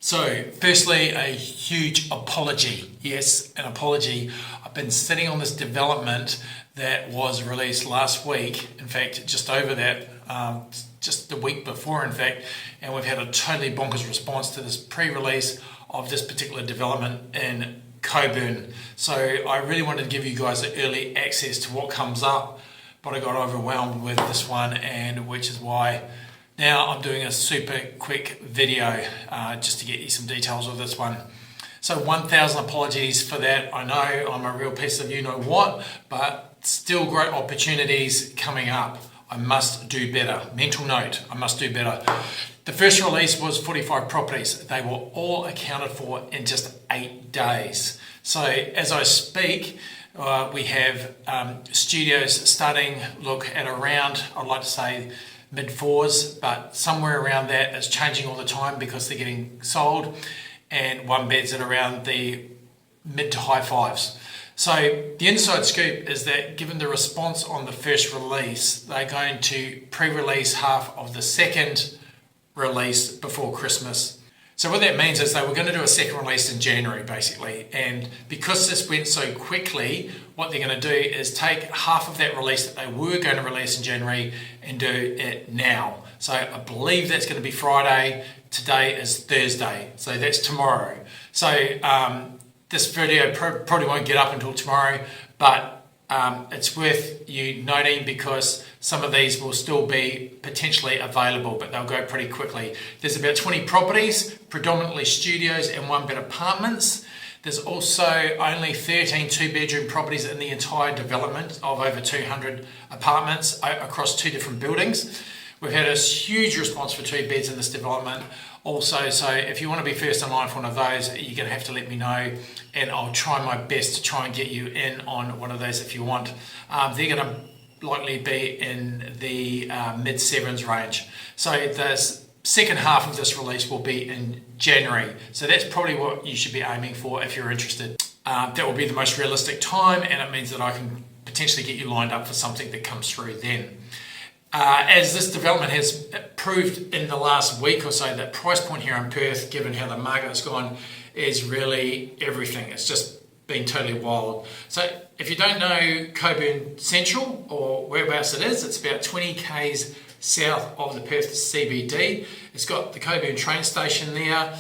So, firstly, a huge apology. Yes, an apology. I've been sitting on this development that was released last week. In fact, just over that, just the week before, in fact, and we've had a totally bonkers response to this pre-release of this particular development in Cockburn. So, I really wanted to give you guys early access to what comes up, but I got overwhelmed with this one, and which is why now I'm doing a super quick video just to get you some details of this one. So 1,000 apologies for that. I know I'm a real piece of you-know-what, but still great opportunities coming up. I must do better. Mental note, I must do better. The first release was 45 properties. They were all accounted for in just 8 days. So as I speak, we have studios starting look at around, I'd like to say, mid-4s, but somewhere around that is changing all the time because they're getting sold, and one bed's at around the mid to high 5s. So the inside scoop is that given the response on the first release, they're going to pre-release half of the second release before Christmas. So what that means is they were going to do a second release in January, basically. And because this went so quickly, what they're going to do is take half of that release that they were going to release in January and do it now. So I believe that's going to be Friday. Today is Thursday. So that's tomorrow. So this video probably won't get up until tomorrow, but it's worth you noting because some of these will still be potentially available, but they'll go pretty quickly. There's about 20 properties, predominantly studios and one-bed apartments. There's also only 13 two-bedroom properties in the entire development of over 200 apartments across 2 different buildings. We've had a huge response for 2 beds in this development also, so if you want to be first in line for one of those, you're going to have to let me know, and I'll try my best to try and get you in on one of those if you want. They're going to likely be in the mid-7s range. So the second half of this release will be in January. So that's probably what you should be aiming for if you're interested. That will be the most realistic time, and it means that I can potentially get you lined up for something that comes through then. As this development has proved in the last week or so, that price point here in Perth, given how the market has gone, is really everything. It's just been totally wild. So if you don't know CockburnCentral or whereabouts it is, it's about 20 k's south of the Perth CBD. It's got the Cockburn train station there,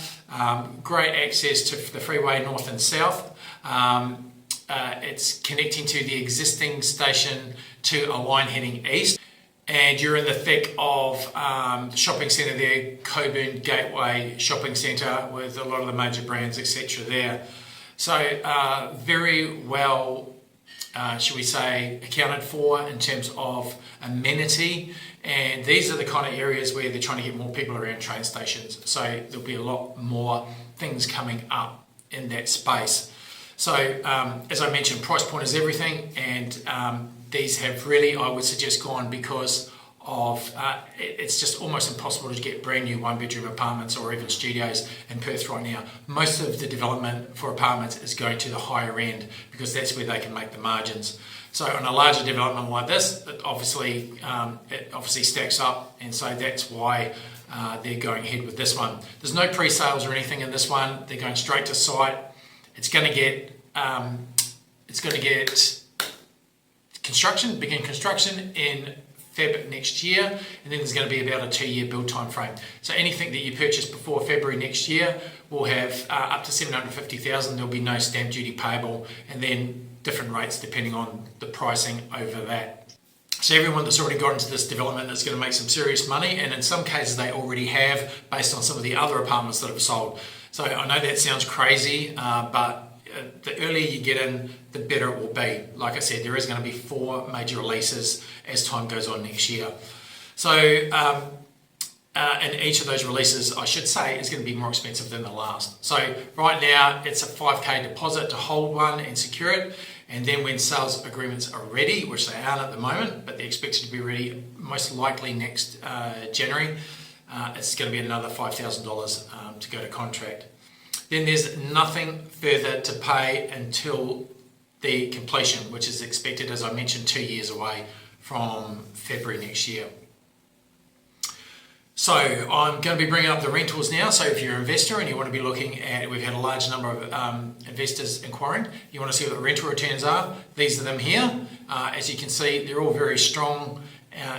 great access to the freeway north and south. It's connecting to the existing station to a line heading east. And you're in the thick of the shopping centre there, Cockburn Gateway Shopping Centre, with a lot of the major brands, etc. there. So very well, should we say, accounted for in terms of amenity. And these are the kind of areas where they're trying to get more people around train stations. So there'll be a lot more things coming up in that space. So as I mentioned, price point is everything, and these have really, I would suggest, gone because of it's just almost impossible to get brand new one-bedroom apartments or even studios in Perth right now. Most of the development for apartments is going to the higher end because that's where they can make the margins. So on a larger development like this, it obviously stacks up, and so that's why they're going ahead with this one. There's no pre-sales or anything in this one. They're going straight to site. It's going to get begin construction in Feb next year, and then there's going to be about a 2-year build time frame. So anything that you purchase before February next year will have up to $750,000. There'll be no stamp duty payable, and then different rates depending on the pricing over that. So everyone that's already got into this development is going to make some serious money, and in some cases they already have, based on some of the other apartments that have sold. So I know that sounds crazy, but the earlier you get in, the better it will be. Like I said, there is going to be 4 major releases as time goes on next year. So, and each of those releases, I should say, is going to be more expensive than the last. So right now, it's a 5k deposit to hold one and secure it. And then when sales agreements are ready, which they aren't at the moment, but they're expected to be ready most likely next January, it's going to be another $5,000 to go to contract. Then there's nothing further to pay until the completion, which is expected, as I mentioned, 2 years away from February next year. So I'm going to be bringing up the rentals now. So if you're an investor and you want to be looking at, we've had a large number of investors inquiring, you want to see what the rental returns are, these are them here. As you can see, they're all very strong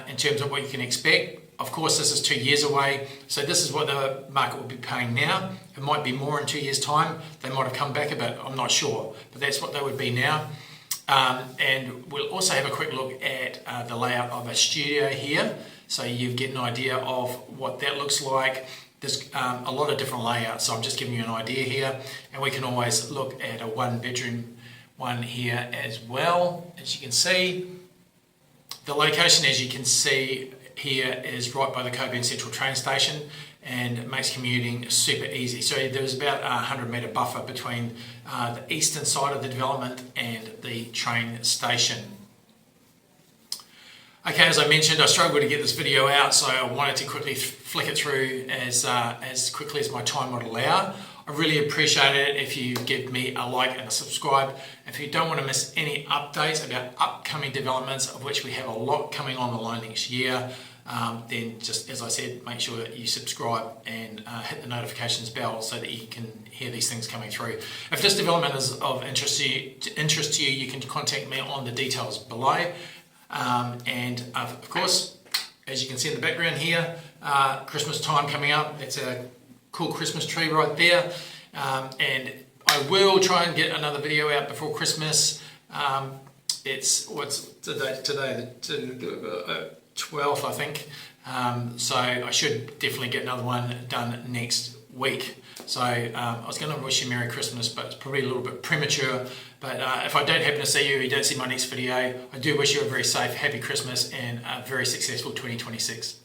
in terms of what you can expect. Of course, this is 2 years away, so this is what the market will be paying now. It might be more in 2 years' time. They might have come back a bit, I'm not sure, but that's what they would be now. And we'll also have a quick look at the layout of a studio here, so you get an idea of what that looks like. There's a lot of different layouts, so I'm just giving you an idea here, and we can always look at a 1-bedroom one here as well. As you can see, the location, as you can see here, is right by the CockburnCentral train station, and it makes commuting super easy. So there's about a 100-metre buffer between the eastern side of the development and the train station. Okay, as I mentioned, I struggled to get this video out, so I wanted to quickly flick it through as quickly as my time would allow. I really appreciate it if you give me a like and a subscribe. If you don't want to miss any updates about upcoming developments, of which we have a lot coming on the line next year, then just as I said, make sure that you subscribe and hit the notifications bell so that you can hear these things coming through. If this development is of interest to you, you can contact me on the details below. And of course, as you can see in the background here, Christmas time coming up. That's a cool Christmas tree right there. And I will try and get another video out before Christmas. What's today? The 12th, I think. So I should definitely get another one done next week. So I was going to wish you Merry Christmas, but it's probably a little bit premature. But if I don't happen to see you, you don't see my next video, I do wish you a very safe, happy Christmas and a very successful 2026.